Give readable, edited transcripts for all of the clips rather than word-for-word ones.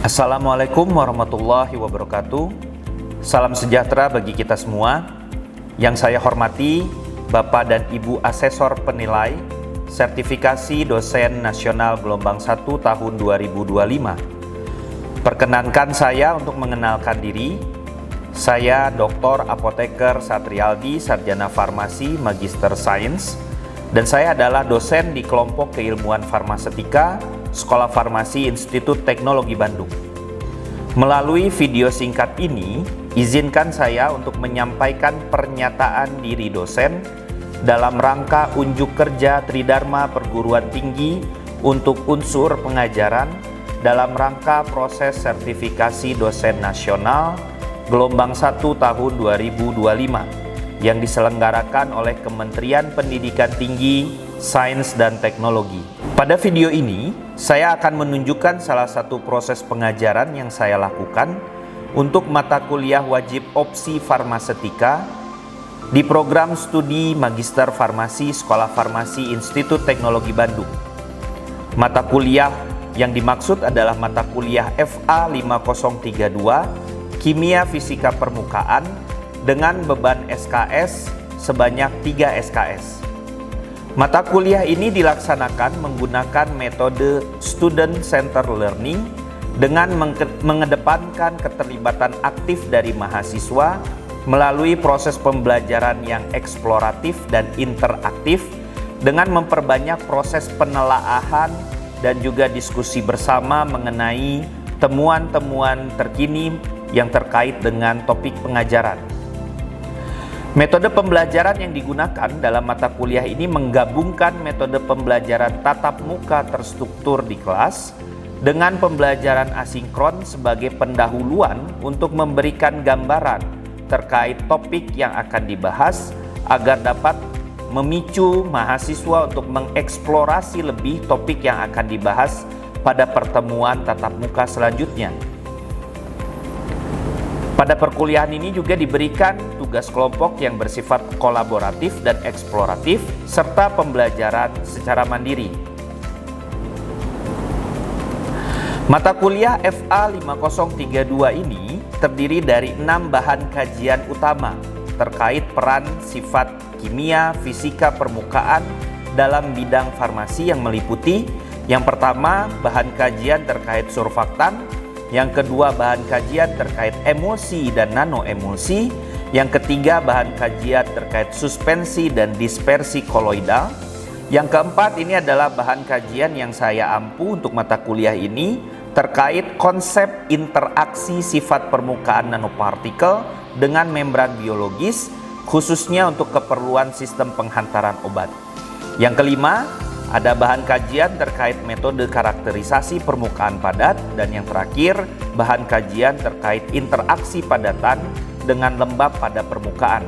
Assalamualaikum warahmatullahi wabarakatuh. Salam sejahtera bagi kita semua. Yang saya hormati Bapak dan Ibu Asesor Penilai Sertifikasi Dosen Nasional Gelombang 1 tahun 2025. Perkenankan saya untuk mengenalkan diri. Saya Dr. Apoteker Satrialdi, Sarjana Farmasi, Magister Sains, dan saya adalah dosen di kelompok keilmuan farmasetika Sekolah Farmasi Institut Teknologi Bandung. Melalui video singkat ini, izinkan saya untuk menyampaikan pernyataan diri dosen dalam rangka unjuk kerja Tridharma Perguruan Tinggi untuk unsur pengajaran dalam rangka proses sertifikasi dosen nasional Gelombang 1 tahun 2025 yang diselenggarakan oleh Kementerian Pendidikan Tinggi, Sains dan Teknologi. Pada video ini, saya akan menunjukkan salah satu proses pengajaran yang saya lakukan untuk mata kuliah wajib opsi farmasetika di program studi Magister Farmasi Sekolah Farmasi Institut Teknologi Bandung. Mata kuliah yang dimaksud adalah mata kuliah FA 5032 Kimia Fisika Permukaan dengan beban SKS sebanyak 3 SKS. Mata kuliah ini dilaksanakan menggunakan metode Student Center Learning dengan mengedepankan keterlibatan aktif dari mahasiswa melalui proses pembelajaran yang eksploratif dan interaktif dengan memperbanyak proses penelaahan dan juga diskusi bersama mengenai temuan-temuan terkini yang terkait dengan topik pengajaran. Metode pembelajaran yang digunakan dalam mata kuliah ini menggabungkan metode pembelajaran tatap muka terstruktur di kelas dengan pembelajaran asinkron sebagai pendahuluan untuk memberikan gambaran terkait topik yang akan dibahas agar dapat memicu mahasiswa untuk mengeksplorasi lebih topik yang akan dibahas pada pertemuan tatap muka selanjutnya. Pada perkuliahan ini juga diberikan tugas kelompok yang bersifat kolaboratif dan eksploratif serta pembelajaran secara mandiri. Mata kuliah FA 5032 ini terdiri dari 6 bahan kajian utama terkait peran sifat kimia fisika permukaan dalam bidang farmasi yang meliputi yang pertama bahan kajian terkait surfaktan, yang kedua bahan kajian terkait emulsi dan nanoemulsi, yang ketiga bahan kajian terkait suspensi dan dispersi koloidal, yang keempat ini adalah bahan kajian yang saya ampu untuk mata kuliah ini terkait konsep interaksi sifat permukaan nanopartikel dengan membran biologis khususnya untuk keperluan sistem penghantaran obat. Yang kelima ada bahan kajian terkait metode karakterisasi permukaan padat, dan yang terakhir bahan kajian terkait interaksi padatan dengan lembab pada permukaan.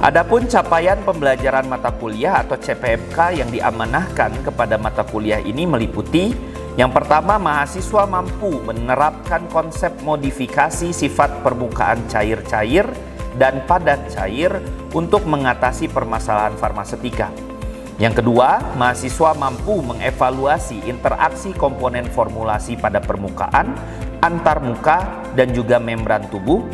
Adapun capaian pembelajaran mata kuliah atau CPMK yang diamanahkan kepada mata kuliah ini meliputi yang pertama, mahasiswa mampu menerapkan konsep modifikasi sifat permukaan cair-cair dan padat cair untuk mengatasi permasalahan farmasetika. Yang kedua, mahasiswa mampu mengevaluasi interaksi komponen formulasi pada permukaan, antar muka, dan juga membran tubuh.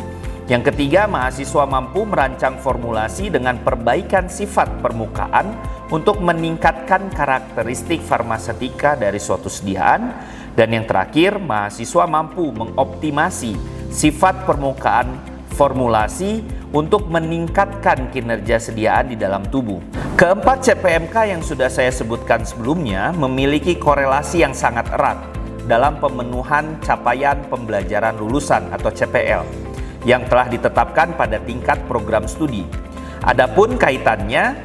Yang ketiga, mahasiswa mampu merancang formulasi dengan perbaikan sifat permukaan untuk meningkatkan karakteristik farmasetika dari suatu sediaan. Dan yang terakhir, mahasiswa mampu mengoptimasi sifat permukaan formulasi untuk meningkatkan kinerja sediaan di dalam tubuh. Keempat CPMK yang sudah saya sebutkan sebelumnya memiliki korelasi yang sangat erat dalam pemenuhan capaian pembelajaran lulusan atau CPL yang telah ditetapkan pada tingkat program studi. Adapun kaitannya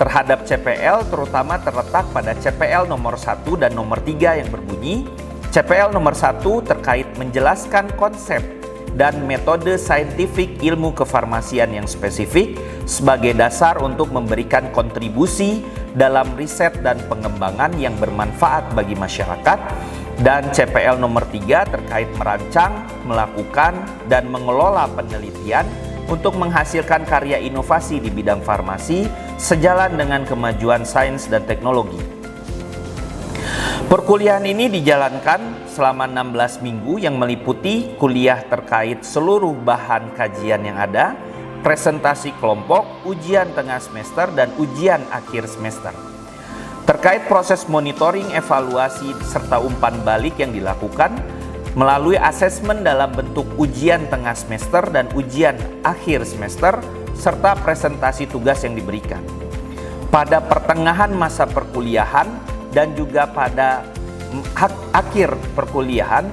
terhadap CPL terutama terletak pada CPL nomor 1 dan nomor 3 yang berbunyi CPL nomor 1 terkait menjelaskan konsep dan metode saintifik ilmu kefarmasian yang spesifik sebagai dasar untuk memberikan kontribusi dalam riset dan pengembangan yang bermanfaat bagi masyarakat, dan CPL nomor 3 terkait merancang, melakukan, dan mengelola penelitian untuk menghasilkan karya inovasi di bidang farmasi sejalan dengan kemajuan sains dan teknologi. Perkuliahan ini dijalankan selama 16 minggu yang meliputi kuliah terkait seluruh bahan kajian yang ada, presentasi kelompok, ujian tengah semester, dan ujian akhir semester. Terkait proses monitoring, evaluasi, serta umpan balik yang dilakukan melalui asesmen dalam bentuk ujian tengah semester dan ujian akhir semester, serta presentasi tugas yang diberikan. Pada pertengahan masa perkuliahan dan juga pada akhir perkuliahan,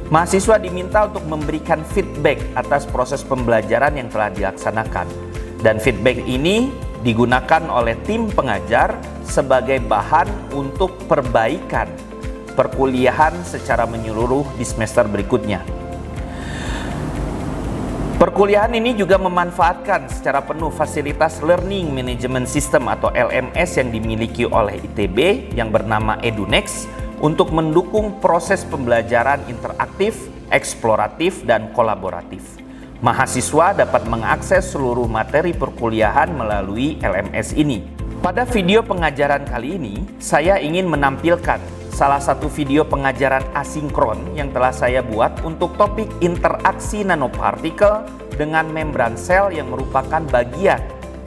mahasiswa diminta untuk memberikan feedback atas proses pembelajaran yang telah dilaksanakan. Dan feedback ini digunakan oleh tim pengajar sebagai bahan untuk perbaikan perkuliahan secara menyeluruh di semester berikutnya. Perkuliahan ini juga memanfaatkan secara penuh fasilitas Learning Management System atau LMS yang dimiliki oleh ITB yang bernama EduNext untuk mendukung proses pembelajaran interaktif, eksploratif, dan kolaboratif. Mahasiswa dapat mengakses seluruh materi perkuliahan melalui LMS ini. Pada video pengajaran kali ini, saya ingin menampilkan salah satu video pengajaran asinkron yang telah saya buat untuk topik interaksi nanopartikel dengan membran sel yang merupakan bagian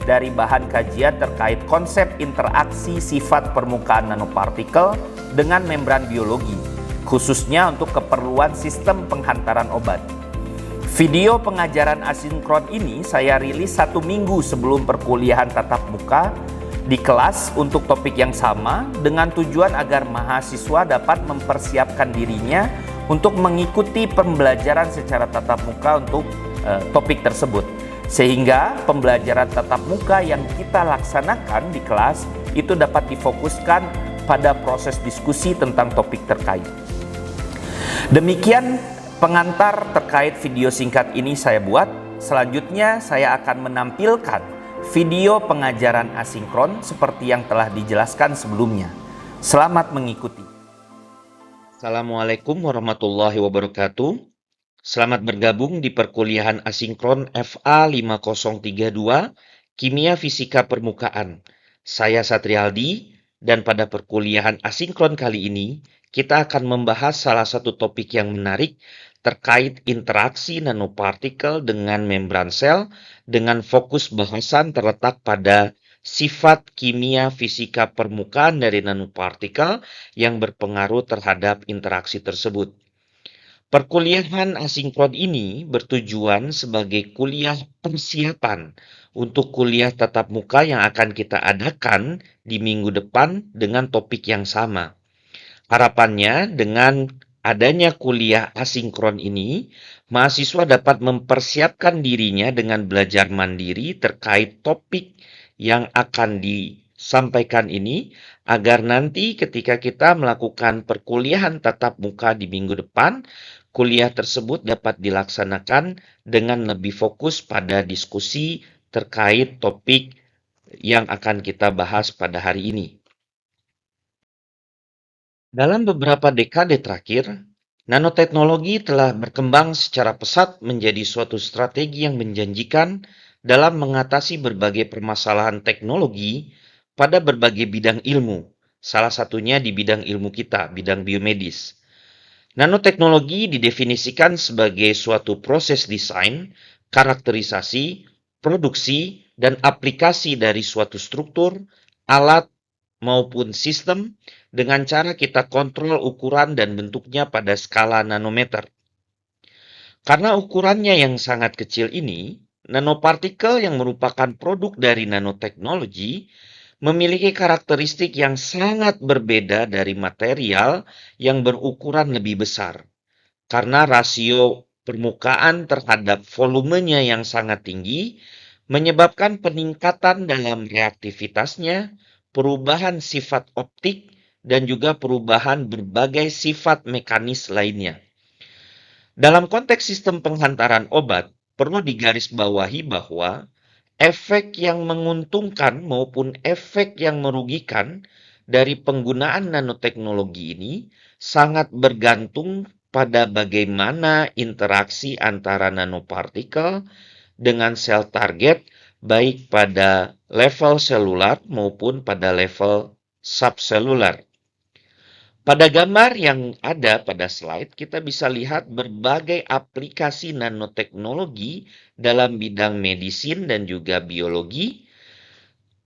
dari bahan kajian terkait konsep interaksi sifat permukaan nanopartikel dengan membran biologi, khususnya untuk keperluan sistem penghantaran obat. Video pengajaran asinkron ini saya rilis 1 minggu sebelum perkuliahan tatap muka di kelas untuk topik yang sama dengan tujuan agar mahasiswa dapat mempersiapkan dirinya untuk mengikuti pembelajaran secara tatap muka untuk topik tersebut. Sehingga pembelajaran tatap muka yang kita laksanakan di kelas itu dapat difokuskan pada proses diskusi tentang topik terkait. Demikian pengantar terkait video singkat ini saya buat. Selanjutnya saya akan menampilkan video pengajaran asinkron seperti yang telah dijelaskan sebelumnya. Selamat mengikuti. Assalamualaikum warahmatullahi wabarakatuh. Selamat bergabung di perkuliahan asinkron FA 5032 Kimia Fisika Permukaan. Saya Satrialdi dan pada perkuliahan asinkron kali ini kita akan membahas salah satu topik yang menarik terkait interaksi nanopartikel dengan membran sel dengan fokus bahasan terletak pada sifat kimia fisika permukaan dari nanopartikel yang berpengaruh terhadap interaksi tersebut. Perkuliahan asinkron ini bertujuan sebagai kuliah persiapan untuk kuliah tatap muka yang akan kita adakan di minggu depan dengan topik yang sama. Harapannya dengan adanya kuliah asinkron ini, mahasiswa dapat mempersiapkan dirinya dengan belajar mandiri terkait topik yang akan disampaikan ini, agar nanti ketika kita melakukan perkuliahan tatap muka di minggu depan, kuliah tersebut dapat dilaksanakan dengan lebih fokus pada diskusi terkait topik yang akan kita bahas pada hari ini. Dalam beberapa dekade terakhir, nanoteknologi telah berkembang secara pesat menjadi suatu strategi yang menjanjikan dalam mengatasi berbagai permasalahan teknologi pada berbagai bidang ilmu, salah satunya di bidang ilmu kita, bidang biomedis. Nanoteknologi didefinisikan sebagai suatu proses desain, karakterisasi, produksi, dan aplikasi dari suatu struktur, alat, maupun sistem dengan cara kita kontrol ukuran dan bentuknya pada skala nanometer. Karena ukurannya yang sangat kecil ini, nanopartikel yang merupakan produk dari nanoteknologi memiliki karakteristik yang sangat berbeda dari material yang berukuran lebih besar. Karena rasio permukaan terhadap volumenya yang sangat tinggi, menyebabkan peningkatan dalam reaktivitasnya, perubahan sifat optik, dan juga perubahan berbagai sifat mekanis lainnya. Dalam konteks sistem penghantaran obat, perlu digarisbawahi bahwa efek yang menguntungkan maupun efek yang merugikan dari penggunaan nanoteknologi ini sangat bergantung pada bagaimana interaksi antara nanopartikel dengan sel target, baik pada level selular maupun pada level subselular. Pada gambar yang ada pada slide, kita bisa lihat berbagai aplikasi nanoteknologi dalam bidang medisin dan juga biologi.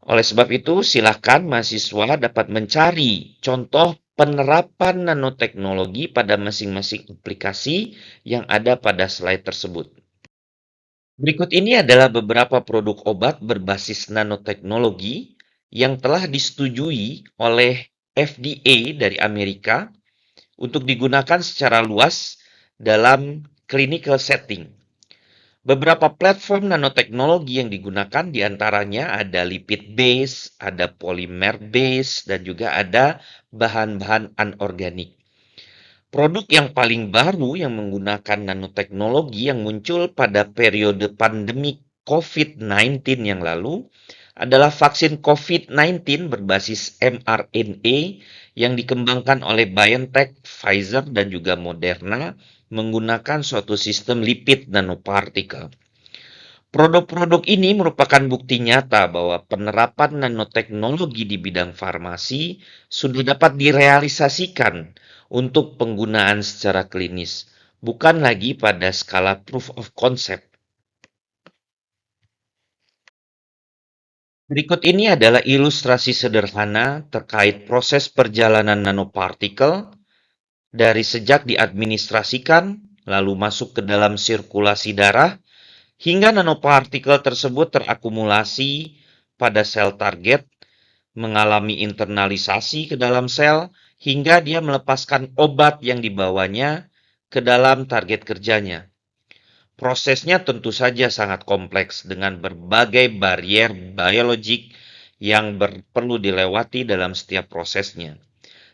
Oleh sebab itu, silakan mahasiswa dapat mencari contoh penerapan nanoteknologi pada masing-masing aplikasi yang ada pada slide tersebut. Berikut ini adalah beberapa produk obat berbasis nanoteknologi yang telah disetujui oleh FDA dari Amerika untuk digunakan secara luas dalam clinical setting. Beberapa platform nanoteknologi yang digunakan diantaranya ada lipid base, ada polymer base, dan juga ada bahan-bahan anorganik. Produk yang paling baru yang menggunakan nanoteknologi yang muncul pada periode pandemi COVID-19 yang lalu adalah vaksin COVID-19 berbasis mRNA yang dikembangkan oleh BioNTech, Pfizer, dan juga Moderna menggunakan suatu sistem lipid nanopartikel. Produk-produk ini merupakan bukti nyata bahwa penerapan nanoteknologi di bidang farmasi sudah dapat direalisasikan untuk penggunaan secara klinis, bukan lagi pada skala proof of concept. Berikut ini adalah ilustrasi sederhana terkait proses perjalanan nanopartikel dari sejak diadministrasikan, lalu masuk ke dalam sirkulasi darah, hingga nanopartikel tersebut terakumulasi pada sel target, mengalami internalisasi ke dalam sel, hingga dia melepaskan obat yang dibawanya ke dalam target kerjanya. Prosesnya tentu saja sangat kompleks dengan berbagai barrier biologik yang perlu dilewati dalam setiap prosesnya.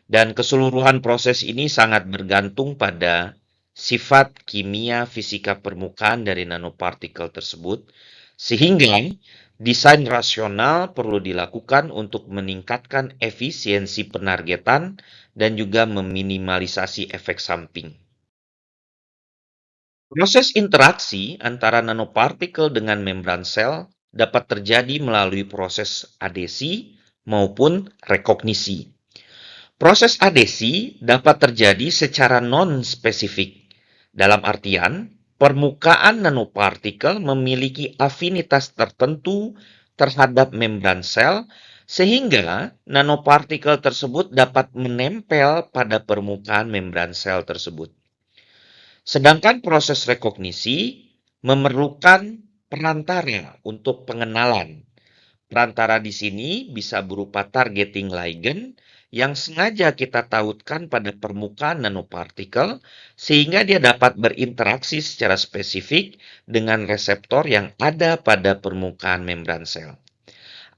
Dan keseluruhan proses ini sangat bergantung pada sifat kimia fisika permukaan dari nanopartikel tersebut, sehingga desain rasional perlu dilakukan untuk meningkatkan efisiensi penargetan dan juga meminimalisasi efek samping. Proses interaksi antara nanopartikel dengan membran sel dapat terjadi melalui proses adesi maupun rekognisi. Proses adesi dapat terjadi secara non-spesifik, dalam artian permukaan nanopartikel memiliki afinitas tertentu terhadap membran sel sehingga nanopartikel tersebut dapat menempel pada permukaan membran sel tersebut. Sedangkan proses rekognisi memerlukan perantara untuk pengenalan. Perantara di sini bisa berupa targeting ligand yang sengaja kita tautkan pada permukaan nanopartikel sehingga dia dapat berinteraksi secara spesifik dengan reseptor yang ada pada permukaan membran sel.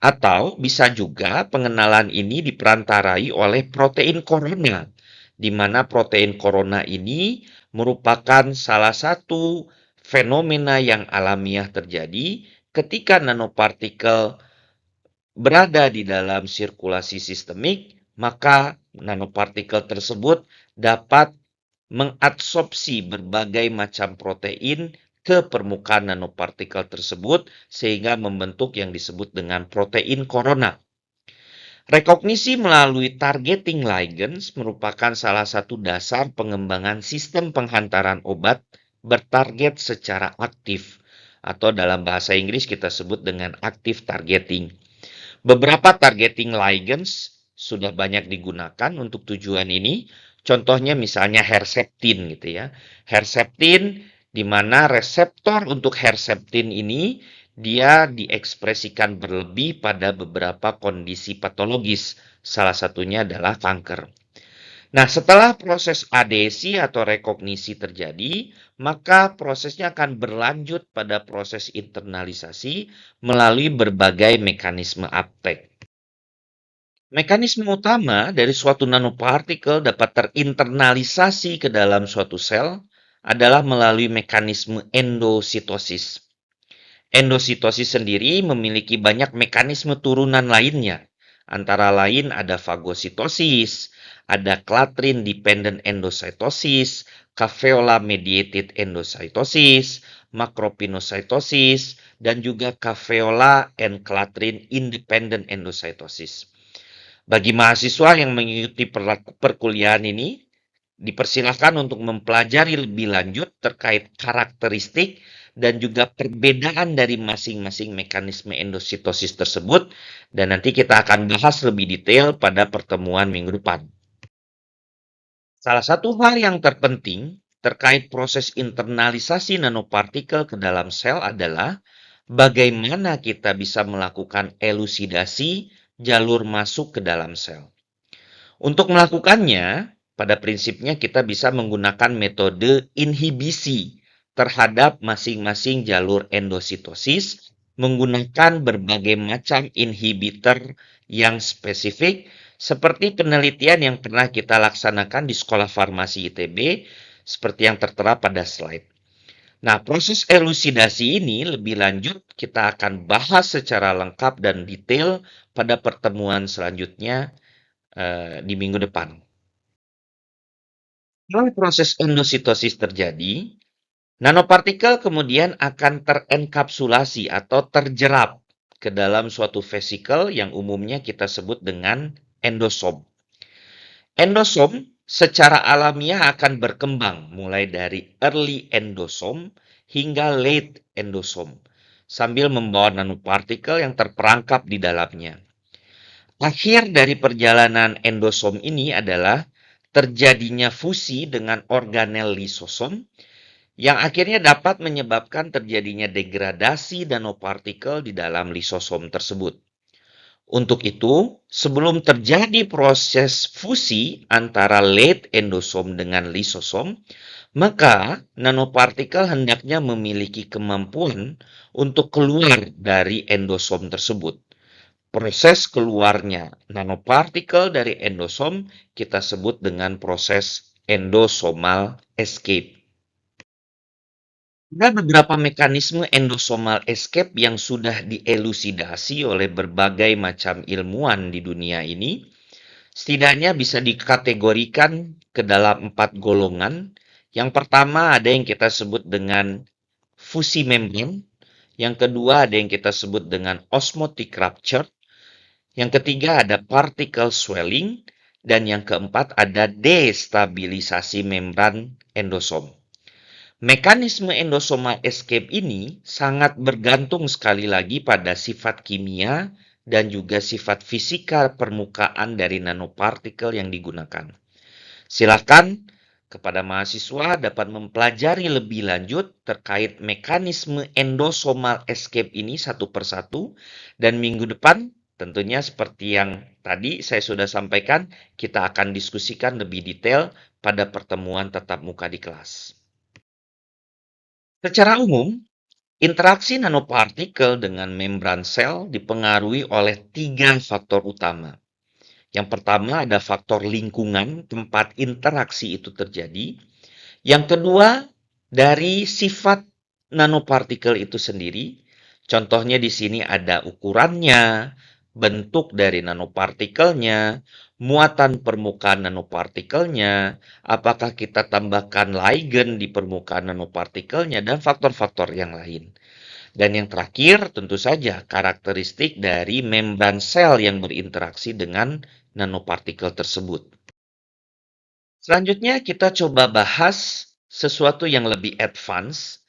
Atau bisa juga pengenalan ini diperantarai oleh protein korona, di mana protein korona ini merupakan salah satu fenomena yang alamiah terjadi ketika nanopartikel berada di dalam sirkulasi sistemik, maka nanopartikel tersebut dapat mengadsorpsi berbagai macam protein ke permukaan nanopartikel tersebut sehingga membentuk yang disebut dengan protein korona. Rekognisi melalui targeting ligands merupakan salah satu dasar pengembangan sistem penghantaran obat bertarget secara aktif atau dalam bahasa Inggris kita sebut dengan active targeting. Beberapa targeting ligands sudah banyak digunakan untuk tujuan ini. Contohnya misalnya Herceptin gitu ya. Herceptin di mana reseptor untuk Herceptin ini dia diekspresikan berlebih pada beberapa kondisi patologis. Salah satunya adalah kanker. Nah, setelah proses adesi atau rekognisi terjadi, maka prosesnya akan berlanjut pada proses internalisasi melalui berbagai mekanisme uptake. Mekanisme utama dari suatu nanopartikel dapat terinternalisasi ke dalam suatu sel adalah melalui mekanisme endositosis. Endositosis sendiri memiliki banyak mekanisme turunan lainnya. Antara lain ada fagositosis, ada clathrin dependent endocytosis, caveola mediated endocytosis, macropinocytosis, dan juga caveola and clathrin independent endocytosis. Bagi mahasiswa yang mengikuti perkuliahan ini, dipersilahkan untuk mempelajari lebih lanjut terkait karakteristik dan juga perbedaan dari masing-masing mekanisme endositosis tersebut, dan nanti kita akan bahas lebih detail pada pertemuan minggu depan. Salah satu hal yang terpenting terkait proses internalisasi nanopartikel ke dalam sel adalah bagaimana kita bisa melakukan elusidasi jalur masuk ke dalam sel. Untuk melakukannya, pada prinsipnya kita bisa menggunakan metode inhibisi terhadap masing-masing jalur endositosis menggunakan berbagai macam inhibitor yang spesifik seperti penelitian yang pernah kita laksanakan di Sekolah Farmasi ITB seperti yang tertera pada slide. Nah, proses elusidasi ini lebih lanjut kita akan bahas secara lengkap dan detail pada pertemuan selanjutnya di minggu depan. Setelah proses endositosis terjadi, nanopartikel kemudian akan terenkapsulasi atau terjerap ke dalam suatu vesikel yang umumnya kita sebut dengan endosom. Endosom secara alamiah akan berkembang mulai dari early endosom hingga late endosom sambil membawa nanopartikel yang terperangkap di dalamnya. Akhir dari perjalanan endosom ini adalah terjadinya fusi dengan organel lisosom yang akhirnya dapat menyebabkan terjadinya degradasi nanopartikel di dalam lisosom tersebut. Untuk itu, sebelum terjadi proses fusi antara late endosom dengan lisosom, maka nanopartikel hendaknya memiliki kemampuan untuk keluar dari endosom tersebut. Proses keluarnya nanopartikel dari endosom kita sebut dengan proses endosomal escape. Ada beberapa mekanisme endosomal escape yang sudah dielusidasi oleh berbagai macam ilmuwan di dunia ini. Setidaknya bisa dikategorikan ke dalam 4 golongan. Yang pertama ada yang kita sebut dengan fusi membran. Yang kedua ada yang kita sebut dengan osmotic rupture. Yang ketiga ada particle swelling, dan yang keempat ada destabilisasi membran endosom. Mekanisme endosomal escape ini sangat bergantung sekali lagi pada sifat kimia dan juga sifat fisika permukaan dari nanopartikel yang digunakan. Silakan kepada mahasiswa dapat mempelajari lebih lanjut terkait mekanisme endosomal escape ini satu persatu, dan minggu depan tentunya seperti yang tadi saya sudah sampaikan, kita akan diskusikan lebih detail pada pertemuan tatap muka di kelas. Secara umum, interaksi nanopartikel dengan membran sel dipengaruhi oleh 3 faktor utama. Yang pertama ada faktor lingkungan tempat interaksi itu terjadi. Yang kedua, dari sifat nanopartikel itu sendiri. Contohnya di sini ada ukurannya, bentuk dari nanopartikelnya, muatan permukaan nanopartikelnya, apakah kita tambahkan ligand di permukaan nanopartikelnya, dan faktor-faktor yang lain. Dan yang terakhir, tentu saja karakteristik dari membran sel yang berinteraksi dengan nanopartikel tersebut. Selanjutnya kita coba bahas sesuatu yang lebih advance,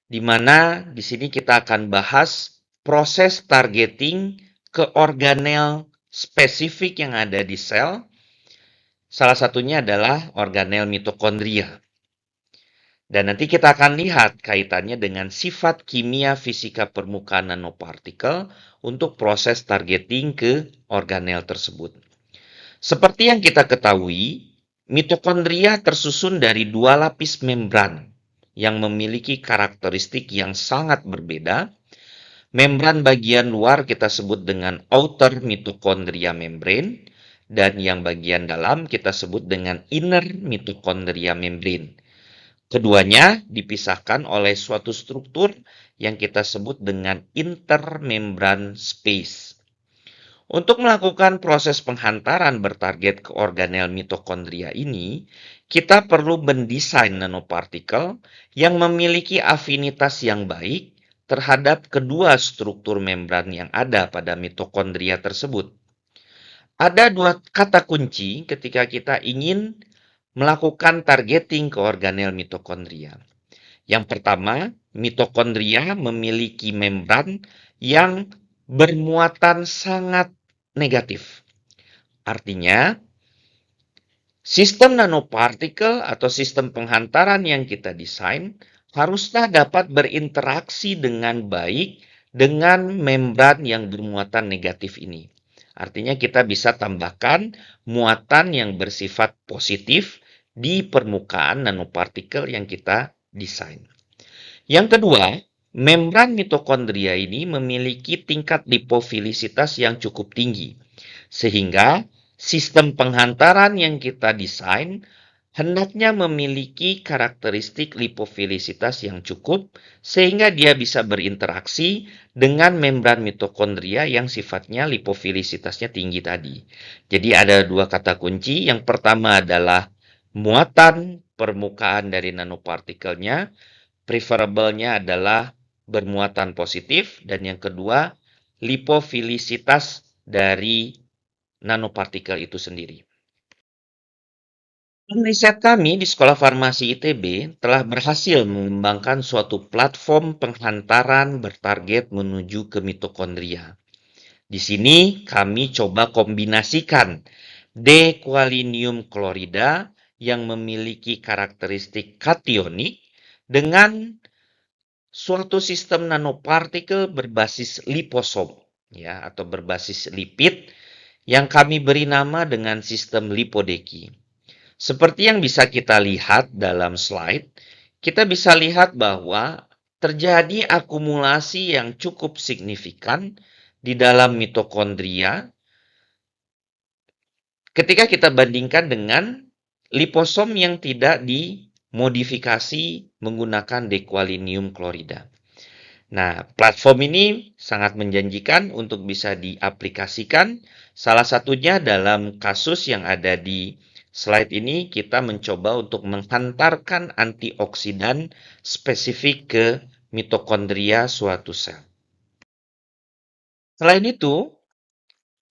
di mana di sini kita akan bahas proses targeting ke organel spesifik yang ada di sel. Salah satunya adalah organel mitokondria. Dan nanti kita akan lihat kaitannya dengan sifat kimia fisika permukaan nanopartikel untuk proses targeting ke organel tersebut. Seperti yang kita ketahui, mitokondria tersusun dari 2 lapis membran yang memiliki karakteristik yang sangat berbeda. Membran bagian luar kita sebut dengan outer mitochondria membrane, dan yang bagian dalam kita sebut dengan inner mitochondria membrane. Keduanya dipisahkan oleh suatu struktur yang kita sebut dengan intermembran space. Untuk melakukan proses penghantaran bertarget ke organel mitokondria ini, kita perlu mendesain nanopartikel yang memiliki afinitas yang baik terhadap kedua struktur membran yang ada pada mitokondria tersebut. Ada dua kata kunci ketika kita ingin melakukan targeting ke organel mitokondria. Yang pertama, mitokondria memiliki membran yang bermuatan sangat negatif. Artinya, sistem nanopartikel atau sistem penghantaran yang kita desain haruslah dapat berinteraksi dengan baik dengan membran yang bermuatan negatif ini. Artinya kita bisa tambahkan muatan yang bersifat positif di permukaan nanopartikel yang kita desain. Yang kedua, membran mitokondria ini memiliki tingkat lipofilisitas yang cukup tinggi, sehingga sistem penghantaran yang kita desain hendaknya memiliki karakteristik lipofilisitas yang cukup, sehingga dia bisa berinteraksi dengan membran mitokondria yang sifatnya lipofilisitasnya tinggi tadi. Jadi ada dua kata kunci. Yang pertama adalah muatan permukaan dari nanopartikelnya, preferable-nya adalah bermuatan positif, dan yang kedua, lipofilisitas dari nanopartikel itu sendiri. Riset kami di Sekolah Farmasi ITB telah berhasil mengembangkan suatu platform penghantaran bertarget menuju ke mitokondria. Di sini kami coba kombinasikan D-kualinium klorida yang memiliki karakteristik kationik dengan suatu sistem nanopartikel berbasis liposom, ya, atau berbasis lipid yang kami beri nama dengan sistem lipodeki. Seperti yang bisa kita lihat dalam slide, kita bisa lihat bahwa terjadi akumulasi yang cukup signifikan di dalam mitokondria ketika kita bandingkan dengan liposom yang tidak dimodifikasi menggunakan dekualinium klorida. Nah, platform ini sangat menjanjikan untuk bisa diaplikasikan. Salah satunya dalam kasus yang ada di slide ini, kita mencoba untuk menghantarkan antioksidan spesifik ke mitokondria suatu sel. Selain itu,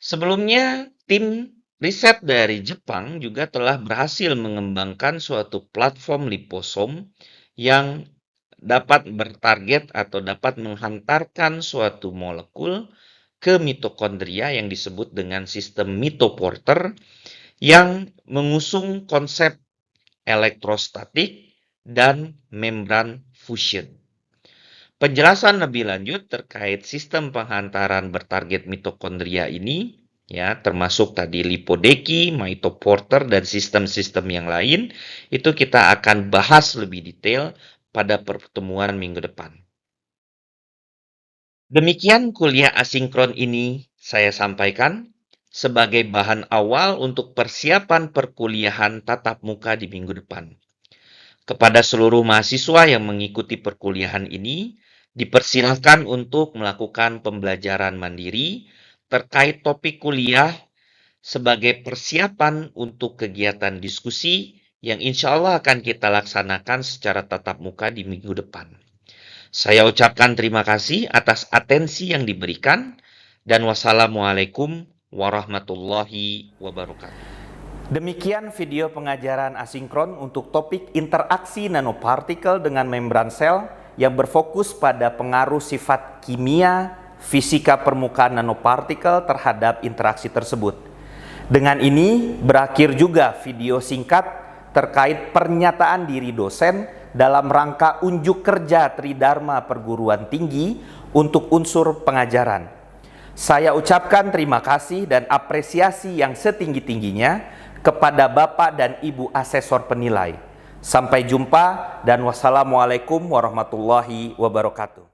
sebelumnya tim riset dari Jepang juga telah berhasil mengembangkan suatu platform liposom yang dapat bertarget atau dapat menghantarkan suatu molekul ke mitokondria yang disebut dengan sistem mitoporter yang mengusung konsep elektrostatik dan membran fusion. Penjelasan lebih lanjut terkait sistem penghantaran bertarget mitokondria ini, ya, termasuk tadi lipodeki, mitoporter, dan sistem-sistem yang lain, itu kita akan bahas lebih detail pada pertemuan minggu depan. Demikian kuliah asinkron ini saya sampaikan sebagai bahan awal untuk persiapan perkuliahan tatap muka di minggu depan. Kepada seluruh mahasiswa yang mengikuti perkuliahan ini, dipersilakan untuk melakukan pembelajaran mandiri terkait topik kuliah sebagai persiapan untuk kegiatan diskusi yang insya Allah akan kita laksanakan secara tatap muka di minggu depan. Saya ucapkan terima kasih atas atensi yang diberikan, dan wassalamualaikum warahmatullahi wabarakatuh. Demikian video pengajaran asinkron untuk topik interaksi nanopartikel dengan membran sel yang berfokus pada pengaruh sifat kimia, fisika permukaan nanopartikel terhadap interaksi tersebut. Dengan ini berakhir juga video singkat terkait pernyataan diri dosen dalam rangka unjuk kerja Tridharma Perguruan Tinggi untuk unsur pengajaran. Saya ucapkan terima kasih dan apresiasi yang setinggi-tingginya kepada Bapak dan Ibu Asesor Penilai. Sampai jumpa dan wassalamualaikum warahmatullahi wabarakatuh.